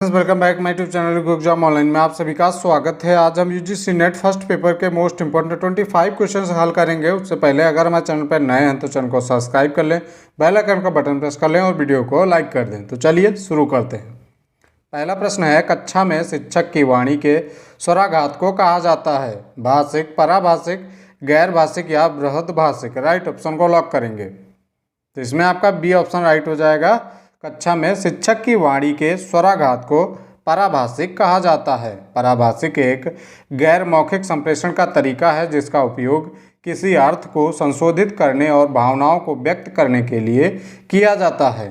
Welcome back my YouTube channel good exam online में आप सभी का स्वागत है। आज हम यूजीसी नेट फर्स्ट पेपर के मोस्ट इंपोर्टेंट 25 क्वेश्चंस हल करेंगे। उससे पहले अगर हमारे चैनल पर नए हैं तो चैनल को सब्सक्राइब कर लें, बेल आइकन का बटन प्रेस कर लें और वीडियो को लाइक कर दें। तो चलिए शुरू करते हैं। पहला प्रश्न है, कक्षा में शिक्षक की वाणी के स्वराघात को कहा जाता है? भाषिक, पराभाषिक, गैर भाषिक या बृहद भाषिक? राइट ऑप्शन को लॉक करेंगे। तो इसमें आपका बी ऑप्शन राइट हो जाएगा। कक्षा में शिक्षक की वाणी के स्वराघात को पराभाषिक कहा जाता है। पराभाषिक एक गैर मौखिक संप्रेषण का तरीका है जिसका उपयोग किसी अर्थ को संशोधित करने और भावनाओं को व्यक्त करने के लिए किया जाता है।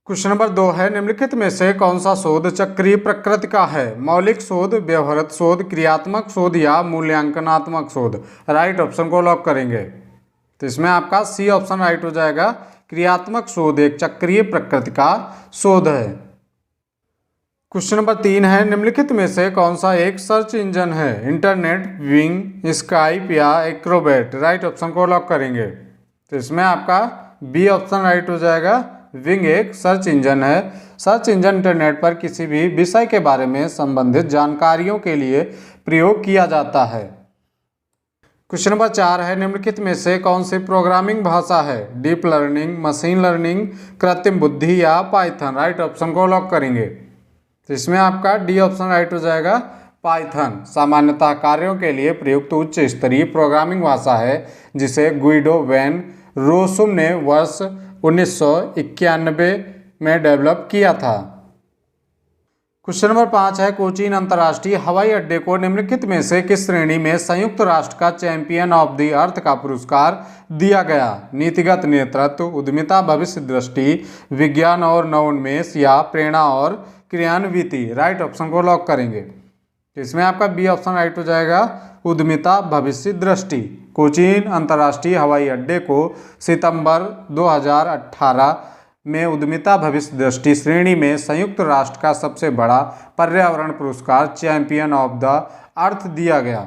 क्वेश्चन नंबर 2 है, निम्नलिखित में से कौन सा शोध चक्रीय प्रकृति का है? मौलिक शोध, व्यवहारिक शोध, क्रियात्मक शोध या मूल्यांकनात्मक शोध? राइट ऑप्शन को लॉक करेंगे। तो इसमें आपका सी ऑप्शन राइट हो जाएगा। क्रियात्मक शोध एक चक्रीय प्रकृति का शोध है। क्वेश्चन नंबर 3 है, निम्नलिखित में से कौन सा एक सर्च इंजन है? इंटरनेट, विंग, स्काइप या एक्रोबैट? राइट ऑप्शन को लॉक करेंगे। तो इसमें आपका बी ऑप्शन राइट हो जाएगा। विंग एक सर्च इंजन है। सर्च इंजन इंटरनेट पर किसी भी विषय के बारे में संबंधित जानकारियों के लिए प्रयोग किया जाता है। क्वेश्चन नंबर 4 है, निम्नलिखित में से कौन सी प्रोग्रामिंग भाषा है? डीप लर्निंग, मशीन लर्निंग, कृत्रिम बुद्धि या पाइथन? राइट ऑप्शन को लॉक करेंगे। तो इसमें आपका डी ऑप्शन राइट हो जाएगा। पाइथन सामान्यतः कार्यों के लिए प्रयुक्त उच्च स्तरीय प्रोग्रामिंग भाषा है जिसे गुइडो वैन रोसुम ने वर्ष 1991 में डेवलप किया था। क्वेश्चन नंबर 5 है, कोचीन अंतर्राष्ट्रीय हवाई अड्डे को निम्नलिखित में से किस श्रेणी में संयुक्त राष्ट्र का चैंपियन ऑफ द अर्थ का पुरस्कार दिया गया? नीतिगत नेतृत्व, उद्यमिता, भविष्य दृष्टि, विज्ञान और नवोन्मेष या प्रेरणा और क्रियान्विति? राइट ऑप्शन को लॉक करेंगे। इसमें आपका बी ऑप्शन राइट हो जाएगा। उद्यमिता, भविष्य दृष्टि। कोचीन अंतर्राष्ट्रीय हवाई अड्डे को सितंबर 2018 में उद्यमिता भविष्य दृष्टि श्रेणी में संयुक्त राष्ट्र का सबसे बड़ा पर्यावरण पुरस्कार चैंपियन ऑफ द अर्थ दिया गया।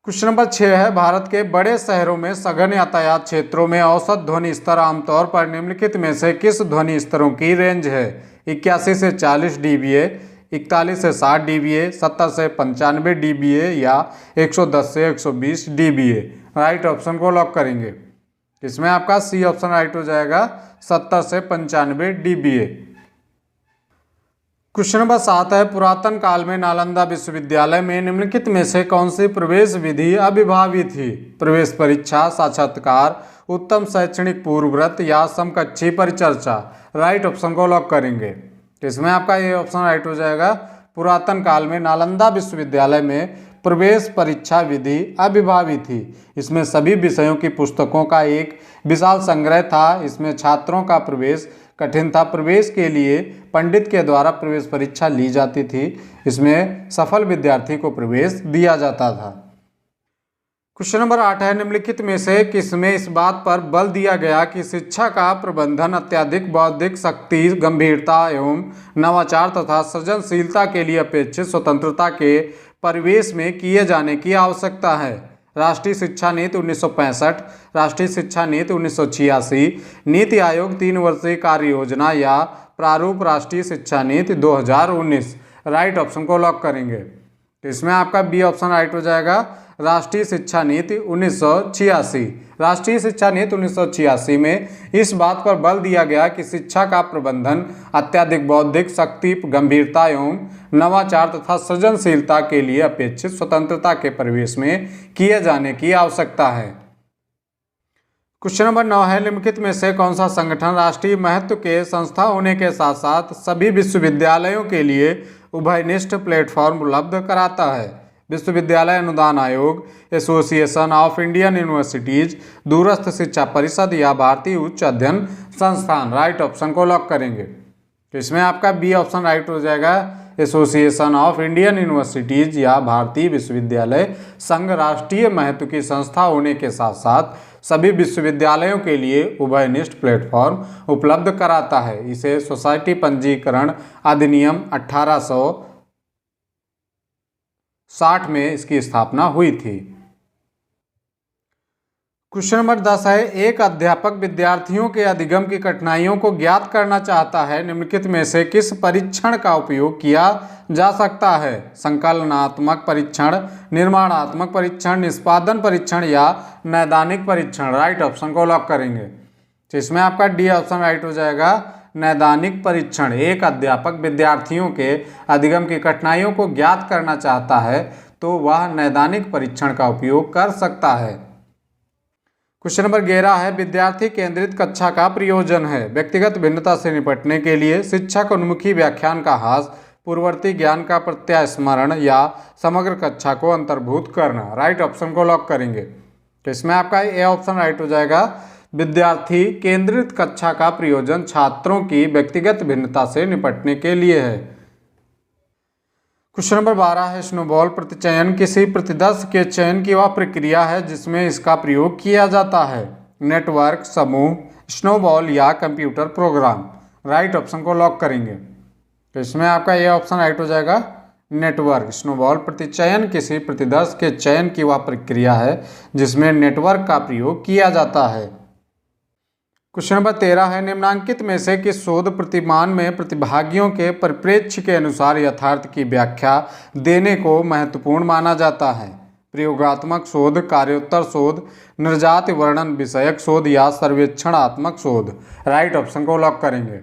क्वेश्चन नंबर 6 है, भारत के बड़े शहरों में सघन यातायात क्षेत्रों में औसत ध्वनि स्तर आमतौर पर निम्नलिखित में से किस ध्वनि स्तरों की रेंज है? 81 से 40 dBA, 41 से 60 dBA, 70 से 95 dBA या 110 से 120 dBA? राइट ऑप्शन को लॉक करेंगे। इसमें आपका सी ऑप्शन राइट हो जाएगा। 70 से 95 dBA। क्वेश्चन नंबर 7 है, पुरातन काल में नालंदा विश्वविद्यालय में निम्नलिखित में से कौन सी प्रवेश विधि अभिभावी थी? प्रवेश परीक्षा, साक्षात्कार, उत्तम शैक्षणिक पूर्वव्रत या समकक्षी परिचर्चा? राइट ऑप्शन को लॉक करेंगे। इसमें आपका ये ऑप्शन राइट हो जाएगा। पुरातन काल में नालंदा विश्वविद्यालय में प्रवेश परीक्षा विधि अभिभावी थी। इसमें सभी विषयों की पुस्तकों का एक विशाल संग्रह था। इसमें छात्रों का प्रवेश कठिन था। प्रवेश के लिए पंडित के द्वारा प्रवेश परीक्षा ली जाती थी। इसमें सफल विद्यार्थी को प्रवेश दिया जाता था। क्वेश्चन नंबर 8 है, निम्नलिखित में से किसमें इस बात पर बल दिया गया कि शिक्षा का प्रबंधन अत्यधिक बौद्धिक शक्ति, गंभीरता एवं नवाचार तथा सृजनशीलता के लिए अपेक्षित स्वतंत्रता के परिवेश में किए जाने की आवश्यकता है? राष्ट्रीय शिक्षा नीति 1965, राष्ट्रीय शिक्षा नीति 1986, नीति आयोग 3 वर्षीय कार्य योजना या प्रारूप राष्ट्रीय शिक्षा नीति 2019? राइट ऑप्शन को लॉक करेंगे। तो इसमें आपका बी ऑप्शन राइट हो जाएगा। राष्ट्रीय शिक्षा नीति 1986। राष्ट्रीय शिक्षा नीति 1986 में इस बात पर बल दिया गया कि शिक्षा का प्रबंधन अत्यधिक बौद्धिक शक्ति, गंभीरता एवं नवाचार तथा सृजनशीलता के लिए अपेक्षित स्वतंत्रता के परिवेश में किए जाने की आवश्यकता है। क्वेश्चन नंबर 9 है, निम्नलिखित में से कौन सा संगठन राष्ट्रीय महत्व के संस्था होने के साथ साथ सभी विश्वविद्यालयों के लिए उभयनिष्ठ प्लेटफॉर्म उपलब्ध कराता है? विश्वविद्यालय अनुदान आयोग, एसोसिएशन ऑफ इंडियन यूनिवर्सिटीज, दूरस्थ शिक्षा परिषद या भारतीय उच्च अध्ययन संस्थान? राइट ऑप्शन को लॉक करेंगे। तो इसमें आपका बी ऑप्शन राइट हो जाएगा। एसोसिएशन ऑफ इंडियन यूनिवर्सिटीज या भारतीय विश्वविद्यालय संघ राष्ट्रीय महत्व की संस्था होने के साथ साथ सभी विश्वविद्यालयों के लिए उभयनिष्ठ प्लेटफॉर्म उपलब्ध कराता है। इसे सोसाइटी पंजीकरण अधिनियम 1860 में इसकी स्थापना हुई थी। क्वेश्चन नंबर 10 है, एक अध्यापक विद्यार्थियों के अधिगम की कठिनाइयों को ज्ञात करना चाहता है, निम्नलिखित में से किस परीक्षण का उपयोग किया जा सकता है? संकलनात्मक परीक्षण, निर्माणात्मक परीक्षण, निष्पादन परीक्षण या नैदानिक परीक्षण? राइट ऑप्शन को लॉक करेंगे। तो इसमें आपका डी ऑप्शन राइट हो जाएगा, नैदानिक परीक्षण। एक अध्यापक विद्यार्थियों के अधिगम की कठिनाइयों को ज्ञात करना चाहता है तो वह नैदानिक परीक्षण का उपयोग कर सकता है। क्वेश्चन नंबर 11 है, विद्यार्थी केंद्रित कक्षा का प्रयोजन है व्यक्तिगत भिन्नता से निपटने के लिए शिक्षक उन्मुखी व्याख्यान का हास, पूर्ववर्ती ज्ञान का प्रत्यास्मरण या समग्र कक्षा को अंतर्भूत करना? राइट ऑप्शन को लॉक करेंगे। तो इसमें आपका ए ऑप्शन राइट हो जाएगा, विद्यार्थी केंद्रित कक्षा का प्रयोजन छात्रों की व्यक्तिगत भिन्नता से निपटने के लिए है। क्वेश्चन नंबर 12 है, स्नोबॉल प्रतिचयन किसी प्रतिदर्श के चयन की वह प्रक्रिया है जिसमें इसका प्रयोग किया जाता है? नेटवर्क, समूह, स्नोबॉल या कंप्यूटर प्रोग्राम? राइट ऑप्शन को लॉक करेंगे। तो इसमें आपका ये ऑप्शन राइट हो जाएगा, नेटवर्क। स्नोबॉल प्रतिचयन किसी प्रतिदर्श के चयन की वह प्रक्रिया है जिसमें नेटवर्क का प्रयोग किया जाता है। क्वेश्चन नंबर 13 है, निम्नांकित में से किस शोध प्रतिमान में प्रतिभागियों के परिप्रेक्ष्य के अनुसार यथार्थ की व्याख्या देने को महत्वपूर्ण माना जाता है? प्रयोगात्मक शोध, कार्योत्तर शोध, निर्जाति वर्णन विषयक शोध या सर्वेक्षणात्मक शोध? राइट ऑप्शन को लॉक करेंगे।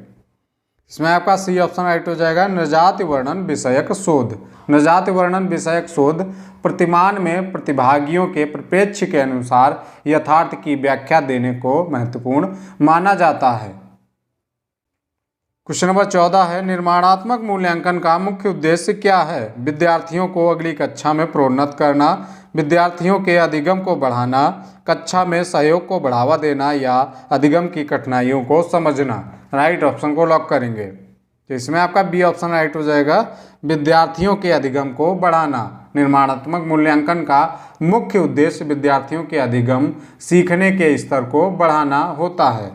इसमें आपका सी ऑप्शन राइट हो जाएगा, निर्जाति वर्णन विषयक शोध। निर्जाति वर्णन विषयक शोध प्रतिमान में प्रतिभागियों के परिप्रेक्ष्य के अनुसार यथार्थ की व्याख्या देने को महत्वपूर्ण माना जाता है। क्वेश्चन नंबर 14 है, निर्माणात्मक मूल्यांकन का मुख्य उद्देश्य क्या है? विद्यार्थियों को अगली कक्षा में प्रोन्नत करना, विद्यार्थियों के अधिगम को बढ़ाना, कक्षा में सहयोग को बढ़ावा देना या अधिगम की कठिनाइयों को समझना? राइट ऑप्शन को लॉक करेंगे। तो इसमें आपका बी ऑप्शन राइट हो जाएगा, विद्यार्थियों के अधिगम को बढ़ाना। निर्माणात्मक मूल्यांकन का मुख्य उद्देश्य विद्यार्थियों के अधिगम, सीखने के स्तर को बढ़ाना होता है।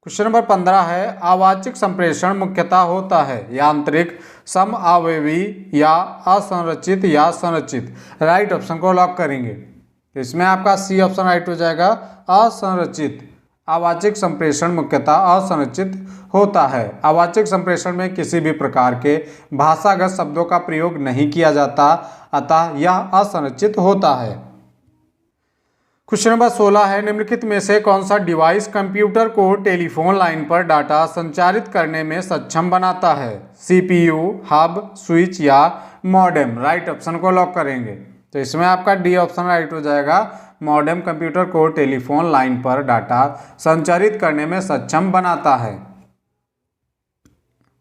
क्वेश्चन नंबर 15 है, आवाचिक संप्रेषण मुख्यतः होता है यांत्रिक, समआवयवी या असंरचित या संरचित? राइट ऑप्शन को लॉक करेंगे। तो इसमें आपका सी ऑप्शन राइट हो जाएगा, असंरचित। आवाचिक संप्रेषण मुख्यतः असंरचित होता है। आवाचिक संप्रेषण में किसी भी प्रकार के भाषागत शब्दों का प्रयोग नहीं किया जाता, अतः यह असंरचित होता है। क्वेश्चन नंबर 16 है, निम्नलिखित में से कौन सा डिवाइस कंप्यूटर को टेलीफोन लाइन पर डाटा संचारित करने में सक्षम बनाता है? सीपीयू, हब, स्विच या मॉडेम? राइट ऑप्शन को लॉक करेंगे। तो इसमें आपका डी ऑप्शन राइट हो जाएगा, मॉडेम कंप्यूटर को टेलीफोन लाइन पर डाटा संचारित करने में सक्षम बनाता है।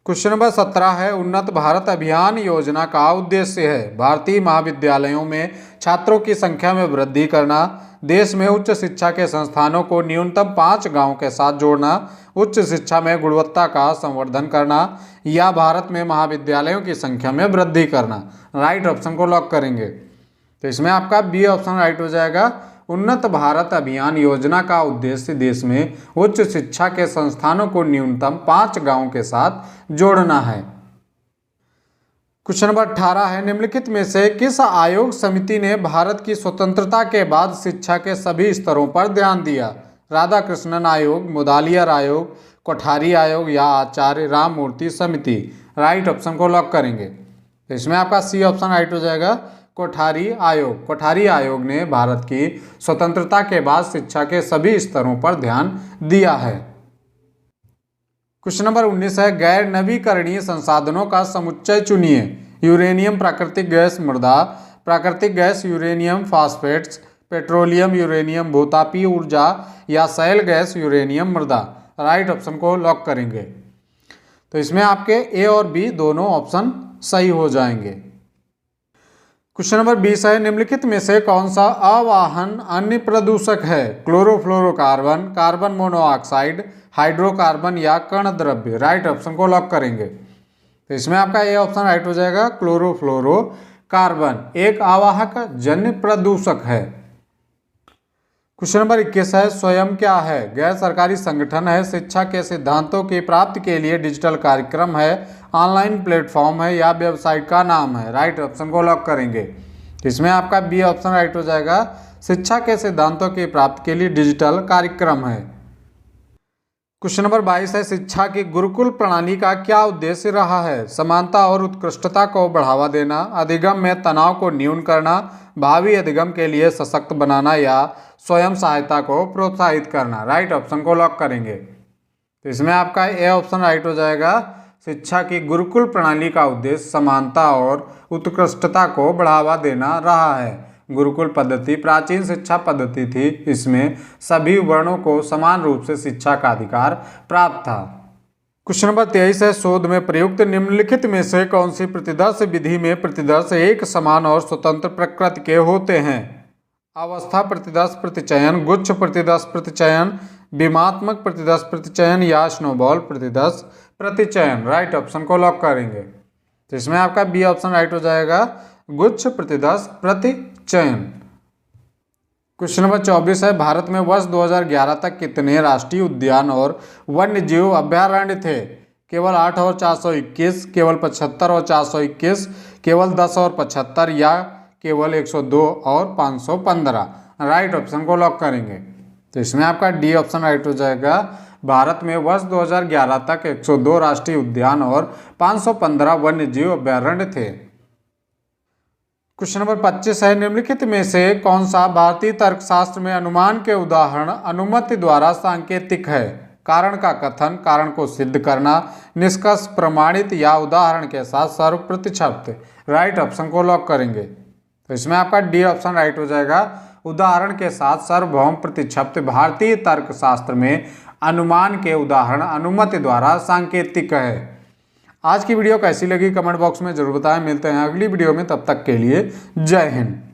क्वेश्चन नंबर 17 है, उन्नत भारत अभियान योजना का उद्देश्य है भारतीय महाविद्यालयों में छात्रों की संख्या में वृद्धि करना, देश में उच्च शिक्षा के संस्थानों को न्यूनतम 5 गांवों के साथ जोड़ना, उच्च शिक्षा में गुणवत्ता का संवर्धन करना या भारत में महाविद्यालयों की संख्या में वृद्धि करना? राइट ऑप्शन को लॉक करेंगे। तो इसमें आपका बी ऑप्शन राइट हो जाएगा, उन्नत भारत अभियान योजना का उद्देश्य देश में उच्च शिक्षा के संस्थानों को न्यूनतम 5 गांवों के साथ जोड़ना है। क्वेश्चन नंबर 18 है, निम्नलिखित में से किस आयोग समिति ने भारत की स्वतंत्रता के बाद शिक्षा के सभी स्तरों पर ध्यान दिया? राधाकृष्णन आयोग, मुदालियर आयोग, कोठारी आयोग या आचार्य राममूर्ति समिति? राइट ऑप्शन को लॉक करेंगे। तो इसमें आपका सी ऑप्शन राइट हो जाएगा, कोठारी आयोग। कोठारी आयोग ने भारत की स्वतंत्रता के बाद शिक्षा के सभी स्तरों पर ध्यान दिया है। क्वेश्चन नंबर 19 है, गैर नवीकरणीय संसाधनों का समुच्चय चुनिए। यूरेनियम प्राकृतिक गैस मृदा, प्राकृतिक गैस यूरेनियम फास्फेट्स, पेट्रोलियम यूरेनियम भूतापीय ऊर्जा या शैल गैस यूरेनियम मृदा? राइट ऑप्शन को लॉक करेंगे। तो इसमें आपके ए और बी दोनों ऑप्शन सही हो जाएंगे। क्वेश्चन नंबर 20 है, निम्नलिखित में से कौन सा अवाहन अन्य प्रदूषक है? क्लोरोफ्लोरोकार्बन, कार्बन मोनोऑक्साइड, हाइड्रोकार्बन या कण द्रव्य? राइट ऑप्शन को लॉक करेंगे। तो इसमें आपका ए ऑप्शन राइट हो जाएगा, क्लोरोफ्लोरोकार्बन एक आवाहक जन्य प्रदूषक है। क्वेश्चन नंबर 21 है, स्वयं क्या है? गैर सरकारी संगठन है, शिक्षा के सिद्धांतों की प्राप्ति के लिए डिजिटल कार्यक्रम है, ऑनलाइन प्लेटफॉर्म है या वेबसाइट का नाम है? राइट ऑप्शन को लॉक करेंगे। इसमें आपका बी ऑप्शन राइट हो जाएगा। शिक्षा के सिद्धांतों की प्राप्ति के लिए डिजिटल कार्यक्रम है। क्वेश्चन नंबर 22 है, शिक्षा की गुरुकुल प्रणाली का क्या उद्देश्य रहा है? समानता और उत्कृष्टता को बढ़ावा देना, अधिगम में तनाव को न्यून करना, भावी अधिगम के लिए सशक्त बनाना या स्वयं सहायता को प्रोत्साहित करना। राइट ऑप्शन को लॉक करेंगे। तो इसमें आपका ए ऑप्शन राइट हो जाएगा। शिक्षा की गुरुकुल प्रणाली का उद्देश्य समानता और उत्कृष्टता को बढ़ावा देना रहा है। गुरुकुल पद्धति प्राचीन शिक्षा पद्धति थी। इसमें सभी वर्णों को समान रूप से शिक्षा का अधिकार प्राप्त था। क्वेश्चन नंबर 23 है, शोध में प्रयुक्त निम्नलिखित में से कौन सी प्रतिदर्श विधि में प्रतिदर्श एक समान और स्वतंत्र प्रकृति के होते हैं? अवस्था प्रतिदर्श प्रतिचयन, गुच्छ प्रतिदर्श प्रतिचयन, विमात्मक प्रतिदर्श प्रतिचयन या स्नोबॉल प्रतिदर्श प्रतिचयन। राइट ऑप्शन को लॉक करेंगे। तो इसमें आपका बी ऑप्शन राइट हो जाएगा, गुच्छ प्रतिदर्श प्रतिचयन। क्वेश्चन नंबर 24 है, भारत में वर्ष 2011 तक कितने राष्ट्रीय उद्यान और वन्य जीव अभयारण्य थे? केवल 8 और 421, केवल 75 और 421, केवल 10 और 75 या केवल 102 और 515। राइट ऑप्शन को लॉक करेंगे। तो इसमें आपका डी ऑप्शन राइट हो जाएगा। भारत में वर्ष 2011 तक 102 राष्ट्रीय उद्यान और 515 वन्य जीव अभयारण्य थे। क्वेश्चन नंबर 25 है, निम्नलिखित में से कौन सा भारतीय तर्कशास्त्र में अनुमान के उदाहरण अनुमति द्वारा सांकेतिक है? कारण का कथन, कारण को सिद्ध करना, निष्कर्ष प्रमाणित या उदाहरण के साथ सर्व प्रतिशब्द। राइट ऑप्शन को लॉक करेंगे। तो इसमें आपका डी ऑप्शन राइट हो जाएगा। उदाहरण के साथ सार्वभौम प्रतिशब्द भारतीय तर्कशास्त्र में अनुमान के उदाहरण अनुमति द्वारा सांकेतिक है। आज की वीडियो कैसी लगी कमेंट बॉक्स में जरूर बताएं। मिलते हैं अगली वीडियो में, तब तक के लिए जय हिंद।